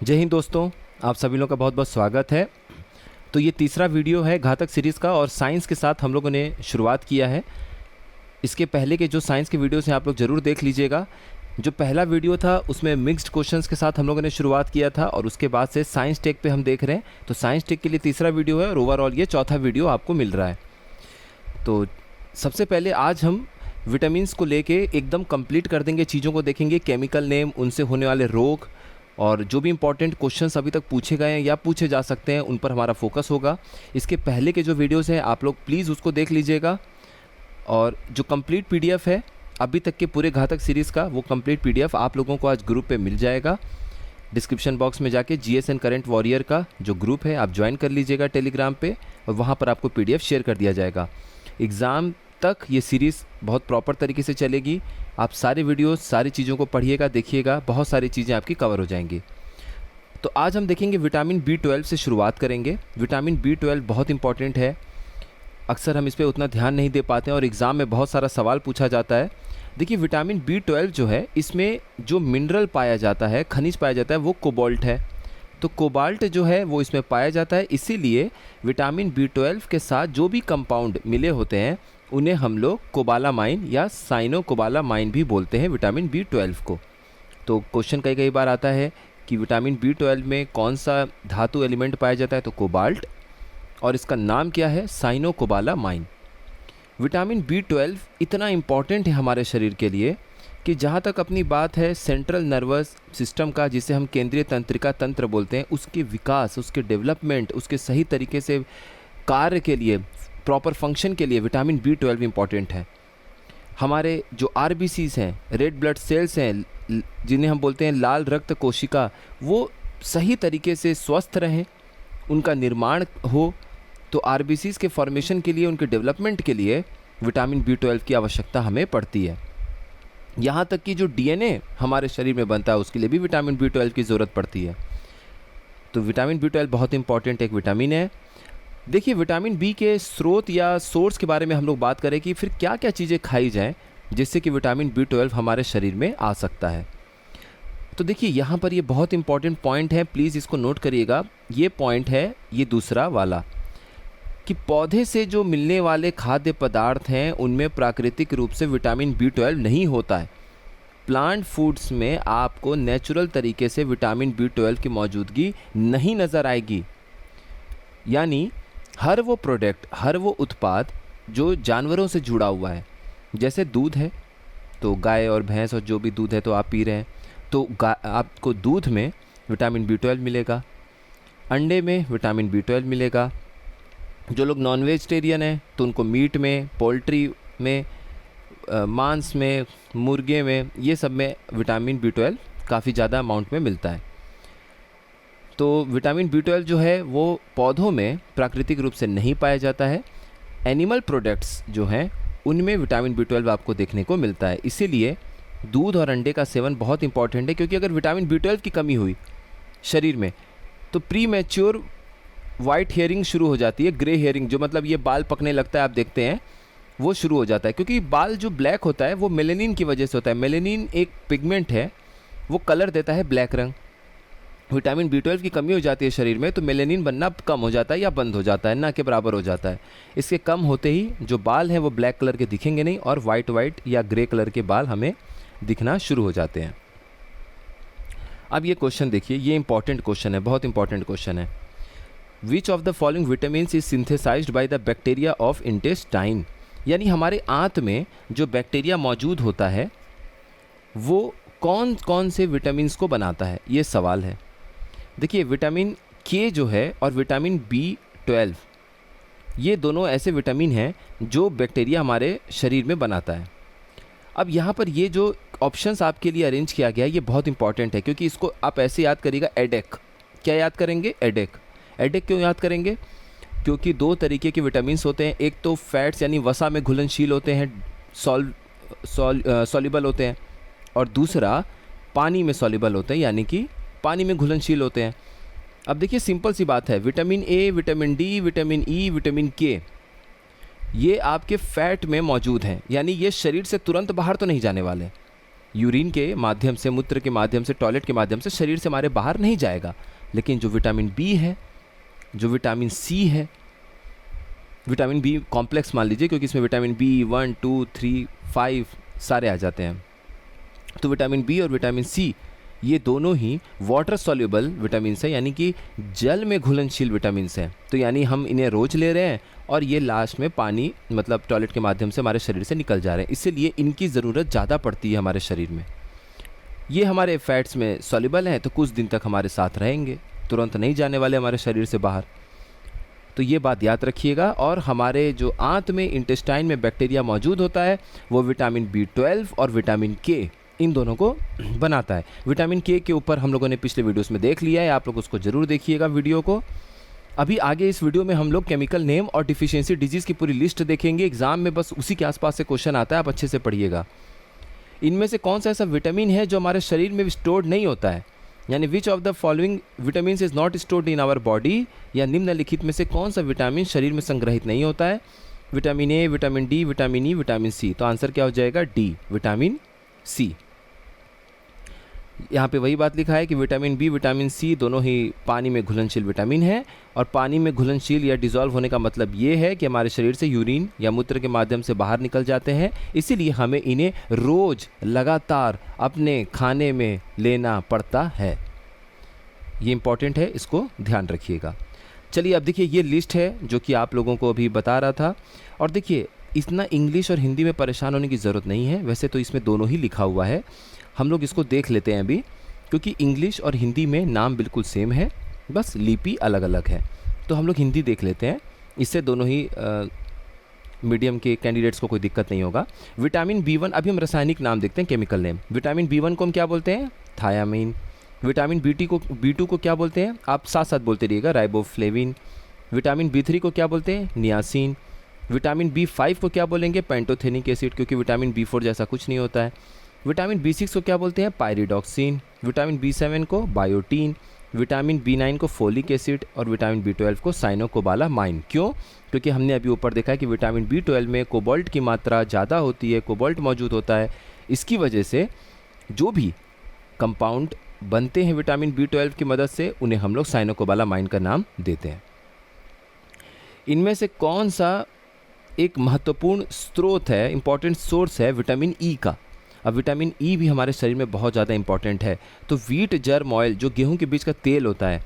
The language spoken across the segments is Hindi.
जय हिंद दोस्तों, आप सभी लोगों का बहुत बहुत स्वागत है। तो ये तीसरा वीडियो है घातक सीरीज़ का और साइंस के साथ हम लोगों ने शुरुआत किया है। इसके पहले के जो साइंस के वीडियोस हैं आप लोग ज़रूर देख लीजिएगा। जो पहला वीडियो था उसमें मिक्स्ड क्वेश्चंस के साथ हम लोगों ने शुरुआत किया था और उसके बाद से साइंस टेक पे हम देख रहे हैं। तो साइंस टेक के लिए तीसरा वीडियो है और ओवरऑल ये चौथा वीडियो आपको मिल रहा है। तो सबसे पहले आज हम विटामिन्स को लेके एकदम कंप्लीट कर देंगे, चीज़ों को देखेंगे, केमिकल नेम, उनसे होने वाले रोग और जो भी इंपॉर्टेंट क्वेश्चंस अभी तक पूछे गए हैं या पूछे जा सकते हैं उन पर हमारा फोकस होगा। इसके पहले के जो वीडियोस हैं आप लोग प्लीज़ उसको देख लीजिएगा और जो कंप्लीट पीडीएफ है अभी तक के पूरे घातक सीरीज़ का, वो कंप्लीट पीडीएफ आप लोगों को आज ग्रुप पे मिल जाएगा। डिस्क्रिप्शन बॉक्स में जाके जीएसएन करंट वॉरियर का जो ग्रुप है आप ज्वाइन कर लीजिएगा टेलीग्राम पे और वहाँ पर आपको पीडीएफ शेयर कर दिया जाएगा। एग्ज़ाम तक ये सीरीज़ बहुत प्रॉपर तरीके से चलेगी। आप सारे वीडियोस, सारी चीज़ों को पढ़िएगा, देखिएगा, बहुत सारी चीज़ें आपकी कवर हो जाएंगी। तो आज हम देखेंगे विटामिन B12 से शुरुआत करेंगे। विटामिन B12 बहुत इंपॉर्टेंट है, अक्सर हम इस पर उतना ध्यान नहीं दे पाते हैं और एग्ज़ाम में बहुत सारा सवाल पूछा जाता है। देखिए विटामिन B12 जो है, इसमें जो मिनरल पाया जाता है, खनिज पाया जाता है, वो कोबाल्ट है। तो कोबाल्ट जो है वो इसमें पाया जाता है, इसीलिए विटामिन B12 के साथ जो भी कंपाउंड मिले होते हैं उन्हें हम लोग कोबालामाइन या साइनोकोबालामाइन भी बोलते हैं विटामिन B12 को। तो क्वेश्चन कई बार आता है कि विटामिन B12 में कौन सा धातु एलिमेंट पाया जाता है, तो कोबाल्ट, और इसका नाम क्या है, साइनोकोबालामाइन। विटामिन B12 इतना इम्पॉर्टेंट है हमारे शरीर के लिए कि जहाँ तक अपनी बात है सेंट्रल नर्वस सिस्टम का, जिसे हम केंद्रीय तंत्रिका तंत्र बोलते हैं, उसके विकास, उसके डेवलपमेंट, उसके सही तरीके से कार्य के लिए, प्रॉपर फंक्शन के लिए विटामिन B12 इम्पॉर्टेंट है। हमारे जो RBCs हैं, रेड ब्लड सेल्स हैं, जिन्हें हम बोलते हैं लाल रक्त कोशिका, वो सही तरीके से स्वस्थ रहें, उनका निर्माण हो, तो RBCs के फॉर्मेशन के लिए, उनके डेवलपमेंट के लिए विटामिन B12 की आवश्यकता हमें पड़ती है। यहाँ तक कि जो DNA हमारे शरीर में बनता है उसके लिए भी विटामिन B12 की ज़रूरत पड़ती है। तो विटामिन B12 बहुत इंपॉर्टेंट एक विटामिन है। देखिए विटामिन B के स्रोत या सोर्स के बारे में हम लोग बात करें कि फिर क्या क्या चीज़ें खाई जाएं जिससे कि विटामिन B12 हमारे शरीर में आ सकता है। तो देखिए यहाँ पर ये बहुत इंपॉर्टेंट पॉइंट है, प्लीज़ इसको नोट करिएगा। ये पॉइंट है ये दूसरा वाला कि पौधे से जो मिलने वाले खाद्य पदार्थ हैं उनमें प्राकृतिक रूप से विटामिन B12 नहीं होता है। प्लांट फूड्स में आपको नेचुरल तरीके से विटामिन B12 की मौजूदगी नहीं नज़र आएगी। यानी हर वो प्रोडक्ट, हर वो उत्पाद जो जानवरों से जुड़ा हुआ है, जैसे दूध है तो गाय और भैंस और जो भी दूध है तो आप पी रहे हैं, तो आपको दूध में विटामिन B12 मिलेगा, अंडे में विटामिन B12 मिलेगा। जो लोग नॉन वेजिटेरियन हैं तो उनको मीट में, पोल्ट्री में, मांस में, मुर्गे में, ये सब में विटामिन B12 काफ़ी ज़्यादा अमाउंट में मिलता है। तो विटामिन B12 जो है वो पौधों में प्राकृतिक रूप से नहीं पाया जाता है। एनिमल प्रोडक्ट्स जो हैं उनमें विटामिन B12 आपको देखने को मिलता है। इसीलिए दूध और अंडे का सेवन बहुत इंपॉर्टेंट है, क्योंकि अगर विटामिन B12 की कमी हुई शरीर में तो प्री मैच्योर वाइट हेयरिंग शुरू हो जाती है, ग्रे हेयरिंग, जो मतलब ये बाल पकने लगता है, आप देखते हैं, वो शुरू हो जाता है। क्योंकि बाल जो ब्लैक होता है वो मेलेनिन की वजह से होता है। मेलेनिन एक पिगमेंट है, वो कलर देता है ब्लैक रंग। विटामिन B12 की कमी हो जाती है शरीर में तो मेलेनिन बनना कम हो जाता है या बंद हो जाता है, ना के बराबर हो जाता है। इसके कम होते ही जो बाल हैं वो ब्लैक कलर के दिखेंगे नहीं और वाइट या ग्रे कलर के बाल हमें दिखना शुरू हो जाते हैं। अब ये क्वेश्चन देखिए, ये इंपॉर्टेंट क्वेश्चन है, बहुत इंपॉर्टेंट क्वेश्चन है। Which of the following vitamins is synthesised by the bacteria of intestine. यानी हमारे आंत में जो बैक्टीरिया मौजूद होता है वो कौन कौन से विटामिन्स को बनाता है, ये सवाल है। देखिए विटामिन K जो है और विटामिन B12, ये दोनों ऐसे विटामिन हैं जो बैक्टीरिया हमारे शरीर में बनाता है। अब यहाँ पर ये जो ऑप्शंस आपके लिए अरेंज किया गया है ये बहुत इंपॉर्टेंट है, क्योंकि इसको आप ऐसे याद करिएगा, एडेक। क्या याद करेंगे? एडेक। एडेक क्यों याद करेंगे? क्योंकि दो तरीके के विटामिन्स होते हैं, एक तो फैट्स यानी वसा में घुलनशील होते हैं, सॉल्युबल होते हैं, और दूसरा पानी में सॉल्युबल होते हैं यानी कि पानी में घुलनशील होते हैं। अब देखिए सिंपल सी बात है, vitamin A, vitamin D, vitamin E, vitamin K, ये आपके फैट में मौजूद हैं, यानी ये शरीर से तुरंत बाहर तो नहीं जाने वाले, यूरिन के माध्यम से, मूत्र के माध्यम से, टॉयलेट के माध्यम से शरीर से हमारे बाहर नहीं जाएगा। लेकिन जो विटामिन बी है, जो विटामिन सी है, विटामिन बी कॉम्प्लेक्स मान लीजिए, क्योंकि इसमें विटामिन बी 1, 2, 3, 5 सारे आ जाते हैं। तो विटामिन बी और विटामिन सी ये दोनों ही वाटर सॉल्युबल विटामिन है, यानी कि जल में घुलनशील विटामिन है। तो यानी हम इन्हें रोज ले रहे हैं और ये लास्ट में पानी मतलब टॉयलेट के माध्यम से हमारे शरीर से निकल जा रहे हैं, इसीलिए इनकी ज़रूरत ज़्यादा पड़ती है हमारे शरीर में। ये हमारे फैट्स में सॉल्युबल हैं तो कुछ दिन तक हमारे साथ रहेंगे, तुरंत नहीं जाने वाले हमारे शरीर से बाहर। तो ये बात याद रखिएगा। और हमारे जो आंत में, इंटेस्टाइन में बैक्टीरिया मौजूद होता है वो विटामिन B12 और विटामिन के इन दोनों को बनाता है। विटामिन के ऊपर हम लोगों ने पिछले वीडियोस में देख लिया है, आप लोग उसको ज़रूर देखिएगा वीडियो को। अभी आगे इस वीडियो में हम लोग केमिकल नेम और डिफिशियंसी डिजीज़ की पूरी लिस्ट देखेंगे। एग्जाम में बस उसी के आसपास से क्वेश्चन आता है, आप अच्छे से पढ़िएगा। इनमें से कौन सा ऐसा विटामिन है जो हमारे शरीर में स्टोर्ड नहीं होता है, यानी which of the following vitamin is not stored in our body, या निम्नलिखित में से कौन सा विटामिन शरीर में संग्रहित नहीं होता है। Vitamin A, vitamin D, vitamin E, vitamin C. तो आंसर क्या हो जाएगा? D, vitamin C. यहाँ पे वही बात लिखा है कि विटामिन बी, विटामिन सी दोनों ही पानी में घुलनशील विटामिन है। और पानी में घुलनशील या डिज़ोल्व होने का मतलब ये है कि हमारे शरीर से यूरिन या मूत्र के माध्यम से बाहर निकल जाते हैं, इसीलिए हमें इन्हें रोज़ लगातार अपने खाने में लेना पड़ता है। ये इम्पॉर्टेंट है, इसको ध्यान रखिएगा। चलिए अब देखिए ये लिस्ट है जो कि आप लोगों को अभी बता रहा था। और देखिए इतना इंग्लिश और हिंदी में परेशान होने की ज़रूरत नहीं है, वैसे तो इसमें दोनों ही लिखा हुआ है। हम लोग इसको देख लेते हैं अभी, क्योंकि इंग्लिश और हिंदी में नाम बिल्कुल सेम है, बस लिपि अलग अलग है। तो हम लोग हिंदी देख लेते हैं, इससे दोनों ही मीडियम के कैंडिडेट्स को कोई दिक्कत नहीं होगा। विटामिन B1, अभी हम रासायनिक नाम देखते हैं, केमिकल नेम। विटामिन B1 को हम क्या बोलते हैं? थायामीन। विटामिन B2 को क्या बोलते हैं? आप साथ साथ बोलते रहिएगा, राइबोफ्लेविन। विटामिन B3 को क्या बोलते हैं? नियासिन। विटामिन B5 को क्या बोलेंगे? पेंटोथेनिक एसिड, क्योंकि विटामिन B4 जैसा कुछ नहीं होता है। विटामिन B6 को क्या बोलते हैं? पायरिडॉक्सिन। विटामिन B7 को बायोटीन। विटामिन B9 को फोलिक एसिड। और विटामिन B12 को साइनोकोबालामाइन। क्यों? क्योंकि हमने अभी ऊपर देखा है कि विटामिन B12 में कोबाल्ट की मात्रा ज़्यादा होती है, कोबाल्ट मौजूद होता है। इसकी वजह से जो भी कंपाउंड बनते हैं विटामिन B12 की मदद से, उन्हें हम लोग साइनोकोबालामाइन का नाम देते हैं। इनमें से कौन सा एक महत्वपूर्ण स्रोत है, इंपॉर्टेंट सोर्स है विटामिन ई का? अब विटामिन ई भी हमारे शरीर में बहुत ज़्यादा इंपॉर्टेंट है। तो व्हीट जर्म ऑयल, जो गेहूं के बीच का तेल होता है,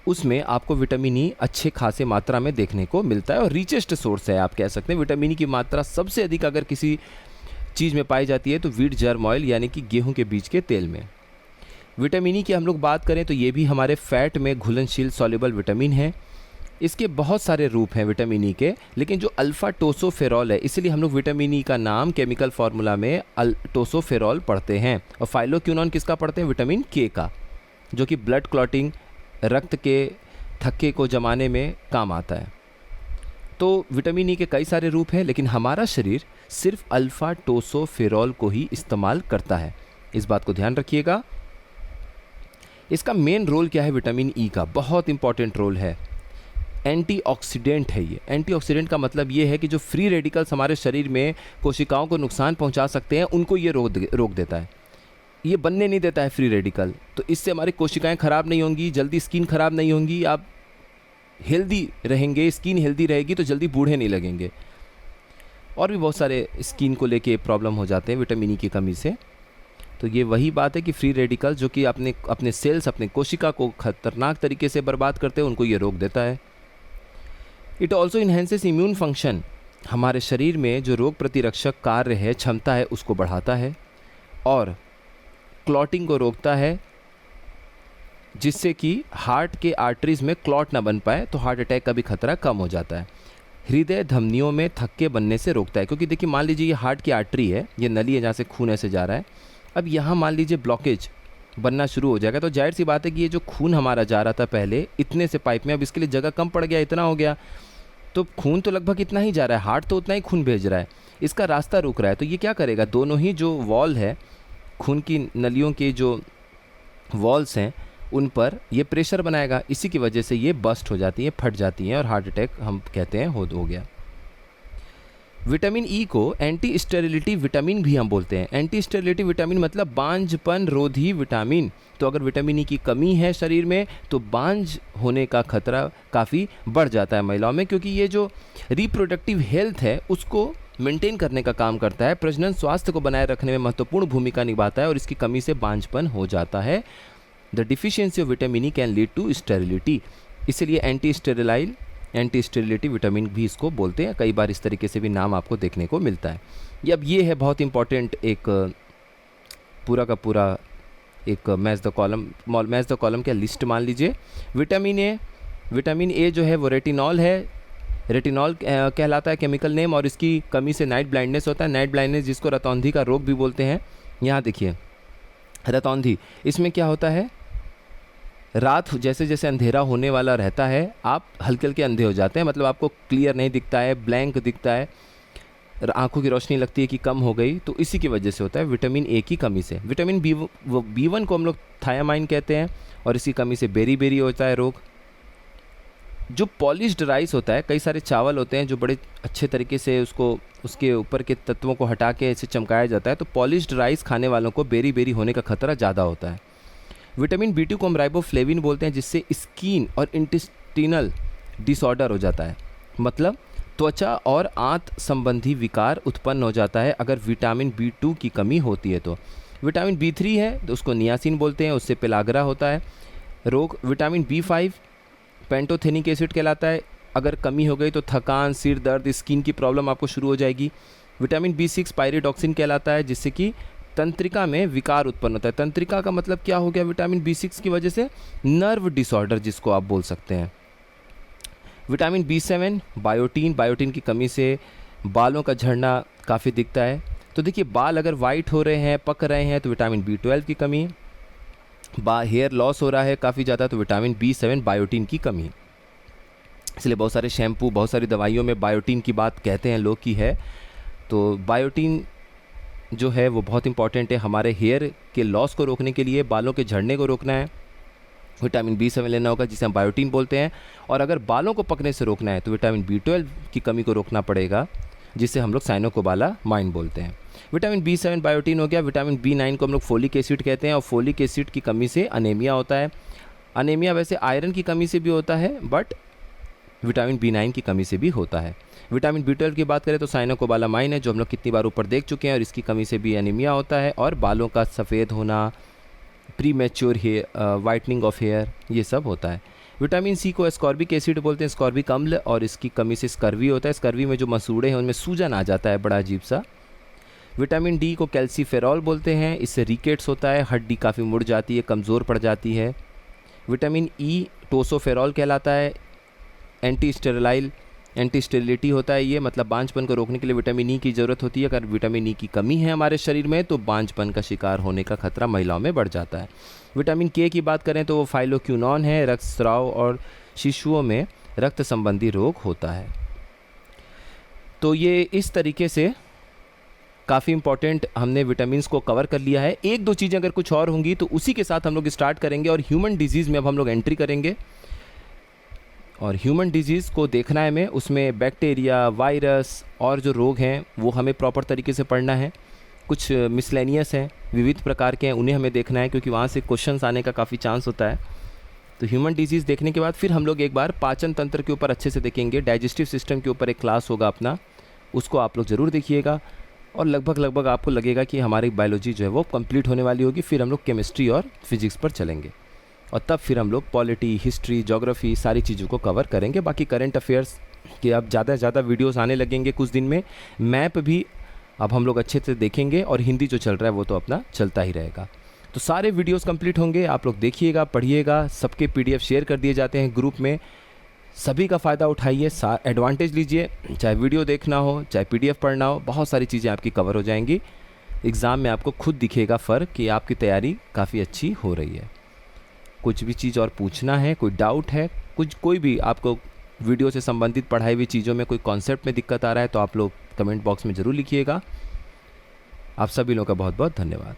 उसमें आपको विटामिन ई अच्छे खासे मात्रा में देखने को मिलता है और रिचेस्ट सोर्स है, आप कह सकते हैं। विटामिन ई की मात्रा सबसे अधिक अगर किसी चीज़ में पाई जाती है तो व्हीट जर्म ऑयल, यानी कि गेहूं के बीच के तेल में। विटामिन ई की हम लोग बात करें तो ये भी हमारे फैट में घुलनशील सॉल्युबल विटामिन है। इसके बहुत सारे रूप हैं विटामिन ई के, लेकिन जो अल्फ़ा टोसोफेरॉल है, इसलिए हम लोग विटामिन ई का नाम केमिकल फार्मूला में टोसोफेरॉल पढ़ते हैं। और फाइलोक्विनोन किसका पढ़ते हैं? विटामिन के का, जो कि ब्लड क्लॉटिंग, रक्त के थक्के को जमाने में काम आता है। तो विटामिन ई के कई सारे रूप हैं, लेकिन हमारा शरीर सिर्फ अल्फ़ा टोसोफेरॉल को ही इस्तेमाल करता है, इस बात को ध्यान रखिएगा। इसका मेन रोल क्या है विटामिन ई का? बहुत इंपॉर्टेंट रोल है, एंटीऑक्सीडेंट है ये। एंटीऑक्सीडेंट का मतलब ये है कि जो फ्री रेडिकल्स हमारे शरीर में कोशिकाओं को नुकसान पहुंचा सकते हैं, उनको ये रोक देता है, ये बनने नहीं देता है फ्री रेडिकल। तो इससे हमारी कोशिकाएं खराब नहीं होंगी, जल्दी स्किन खराब नहीं होंगी, आप हेल्दी रहेंगे, स्किन हेल्दी रहेगी तो जल्दी बूढ़े नहीं लगेंगे। और भी बहुत सारे स्किन को लेके प्रॉब्लम हो जाते हैं विटामिन ई की कमी से। तो ये वही बात है कि फ्री रेडिकल जो कि अपने सेल्स, अपने कोशिका को खतरनाक तरीके से बर्बाद करते हैं, उनको ये रोक देता है। It also enhances immune function, हमारे शरीर में जो रोग प्रतिरक्षक कार्य है, क्षमता है, उसको बढ़ाता है। और क्लॉटिंग को रोकता है, जिससे कि हार्ट के आर्टरीज में क्लॉट ना बन पाए, तो हार्ट अटैक का भी खतरा कम हो जाता है। हृदय धमनियों में थक्के बनने से रोकता है, क्योंकि देखिए मान लीजिए ये हार्ट की आर्टरी है, ये नली है जहाँ से खून ऐसे जा रहा है। अब यहाँ मान लीजिए ब्लॉकेज बनना शुरू हो जाएगा, तो जाहिर सी बात है कि ये जो खून हमारा जा रहा था पहले इतने से पाइप में, अब इसके लिए जगह कम पड़ गया, इतना हो गया, तो खून तो लगभग इतना ही जा रहा है, हार्ट तो उतना ही खून भेज रहा है, इसका रास्ता रुक रहा है। तो ये क्या करेगा? दोनों ही जो वॉल है, खून की नलियों के जो वॉल्स हैं, उन पर ये प्रेशर बनाएगा, इसी की वजह से ये बस्ट हो जाती हैं, फट जाती हैं और हार्ट अटैक हम कहते हैं हो गया। विटामिन ई को एंटी स्टेरिलिटी विटामिन भी हम बोलते हैं। एंटी स्टेरिलिटी विटामिन मतलब बांझपन रोधी विटामिन। तो अगर विटामिन ई की कमी है शरीर में तो बांझ होने का खतरा काफ़ी बढ़ जाता है महिलाओं में, क्योंकि ये जो रिप्रोडक्टिव हेल्थ है उसको मेंटेन करने का काम करता है, प्रजनन स्वास्थ्य को बनाए रखने में महत्वपूर्ण भूमिका निभाता है और इसकी कमी से बांझपन हो जाता है। The deficiency of vitamin E can lead to sterility, इसलिए एंटी स्टेरिलिटी विटामिन भी इसको बोलते हैं। कई बार इस तरीके से भी नाम आपको देखने को मिलता है। ये है बहुत इंपॉर्टेंट एक पूरा का पूरा एक मैच द कॉलम क्या लिस्ट मान लीजिए। विटामिन ए जो है वो रेटिनॉल है। रेटिनॉल कहलाता है केमिकल नेम, और इसकी कमी से नाइट ब्लाइंडनेस होता है। नाइट ब्लाइंडनेस जिसको रतौंधी का रोग भी बोलते हैं। यहाँ देखिए रतौंधी, इसमें क्या होता है, रात जैसे जैसे अंधेरा होने वाला रहता है आप हल्के हल्के अंधे हो जाते हैं, मतलब आपको क्लियर नहीं दिखता है, ब्लैंक दिखता है, आंखों की रोशनी लगती है कि कम हो गई। तो इसी की वजह से होता है विटामिन ए की कमी से। विटामिन B1 को हम लोग थायामाइन कहते हैं, और इसकी कमी से बेरी होता है रोग। जो पॉलिश्ड राइस होता है, कई सारे चावल होते हैं जो बड़े अच्छे तरीके से उसके ऊपर के तत्वों को हटा के ऐसे चमकाया जाता है, तो पॉलिश्ड राइस खाने वालों को बेरी होने का खतरा ज़्यादा होता है। विटामिन B2 को हम राइबोफ्लेविन बोलते हैं, जिससे स्किन और इंटेस्टिनल डिसऑर्डर हो जाता है, मतलब त्वचा और आंत संबंधी विकार उत्पन्न हो जाता है अगर विटामिन B2 की कमी होती है। तो विटामिन B3 है तो उसको नियासिन बोलते हैं, उससे पेलाग्रा होता है रोग। विटामिन B5 पेंटोथेनिक एसिड कहलाता है, अगर कमी हो गई तो थकान, सिर दर्द, स्किन की प्रॉब्लम आपको शुरू हो जाएगी। विटामिन B6 पायरिडॉक्सिन कहलाता है, जिससे कि तंत्रिका में विकार उत्पन्न होता है। तंत्रिका का मतलब क्या हो गया, विटामिन B6 की वजह से नर्व डिसऑर्डर जिसको आप बोल सकते हैं। विटामिन B7 बायोटीन की कमी से बालों का झड़ना काफ़ी दिखता है। तो देखिए बाल अगर वाइट हो रहे हैं, पक रहे हैं, तो विटामिन B12 की कमी। हेयर लॉस हो रहा है काफ़ी ज़्यादा, तो विटामिन B7 बायोटीन की कमी। इसलिए बहुत सारे शैम्पू, बहुत सारी दवाइयों में बायोटीन की बात कहते हैं लोग की है। तो बायोटीन जो है वो बहुत इंपॉर्टेंट है हमारे हेयर के लॉस को रोकने के लिए, बालों के झड़ने को रोकना है, विटामिन B7 लेना होगा, जिसे हम बायोटीन बोलते हैं। और अगर बालों को पकने से रोकना है तो विटामिन B12 की कमी को रोकना पड़ेगा, जिसे हम लोग साइनोकोबालामाइन बोलते हैं। विटामिन B7 बायोटीन हो गया। विटामिन B9 को हम लोग फोलिक एसिड कहते हैं, और फोलिक एसिड की कमी से अनेमिया होता है। अनेमिया वैसे आयरन की कमी से भी होता है, बट विटामिन B9 की कमी से भी होता है। विटामिन B12 की बात करें तो साइनोकोबालामाइन है, जो हम लोग कितनी बार ऊपर देख चुके हैं, और इसकी कमी से भी अनीमिया होता है, और बालों का सफ़ेद होना, premature hair, whitening of hair, ये सब होता है। विटामिन C को एस्कॉर्बिक एसिड बोलते हैं, एस्कॉर्बिक अम्ल, और इसकी कमी से स्कर्वी होता है। स्कर्वी में जो मसूड़े हैं उनमें सूजन आ जाता है बड़ा अजीब सा। विटामिन D को कैल्सीफेरॉल बोलते हैं, इससे रिकेट्स होता है, हड्डी काफ़ी मुड़ जाती है, कमज़ोर पड़ जाती है। विटामिन E टोसोफेरॉल कहलाता है, एंटी स्टेरिलिटी होता है ये, मतलब बांझपन को रोकने के लिए विटामिन E की ज़रूरत होती है। अगर विटामिन E की कमी है हमारे शरीर में तो बांझपन का शिकार होने का खतरा महिलाओं में बढ़ जाता है। विटामिन K की बात करें तो वो फाइलोक्विनोन है, रक्तस्राव और शिशुओं में रक्त संबंधी रोग होता है। तो ये इस तरीके से काफ़ी इंपॉर्टेंट हमने विटामिन्स को कवर कर लिया है। एक दो चीज़ें अगर कुछ और होंगी तो उसी के साथ हम लोग स्टार्ट करेंगे, और ह्यूमन डिजीज़ में अब हम लोग एंट्री करेंगे। और ह्यूमन डिजीज़ को देखना है हमें, उसमें बैक्टीरिया, वायरस और जो रोग हैं वो हमें प्रॉपर तरीके से पढ़ना है। कुछ मिसलेनियस हैं, विविध प्रकार के हैं, उन्हें हमें देखना है, क्योंकि वहाँ से क्वेश्चंस आने का काफ़ी चांस होता है। तो ह्यूमन डिजीज़ देखने के बाद फिर हम लोग एक बार पाचन तंत्र के ऊपर अच्छे से देखेंगे, डाइजेस्टिव सिस्टम के ऊपर एक क्लास होगा अपना, उसको आप लोग ज़रूर देखिएगा। और लगभग आपको लगेगा कि हमारी बायोलॉजी जो है वो कंप्लीट होने वाली होगी। फिर हम लोग केमिस्ट्री और फिजिक्स पर चलेंगे, और तब फिर हम लोग पॉलिटी, हिस्ट्री, ज्योग्राफी सारी चीज़ों को कवर करेंगे। बाकी करंट अफेयर्स के अब ज़्यादा से ज़्यादा वीडियोस आने लगेंगे कुछ दिन में। मैप भी अब हम लोग अच्छे से देखेंगे, और हिंदी जो चल रहा है वो तो अपना चलता ही रहेगा। तो सारे वीडियोस कंप्लीट होंगे, आप लोग देखिएगा, पढ़िएगा। सबके PDF शेयर कर दिए जाते हैं ग्रुप में, सभी का फ़ायदा उठाइए, एडवांटेज लीजिए। चाहे वीडियो देखना हो, चाहे PDF पढ़ना हो, बहुत सारी चीज़ें आपकी कवर हो जाएंगी। एग्ज़ाम में आपको खुद दिखेगा फ़र्क कि आपकी तैयारी काफ़ी अच्छी हो रही है। कुछ भी चीज़ और पूछना है, कोई डाउट है, कोई भी आपको वीडियो से संबंधित पढ़ाई हुई चीज़ों में कोई कॉन्सेप्ट में दिक्कत आ रहा है, तो आप लोग कमेंट बॉक्स में ज़रूर लिखिएगा। आप सभी लोगों का बहुत बहुत धन्यवाद।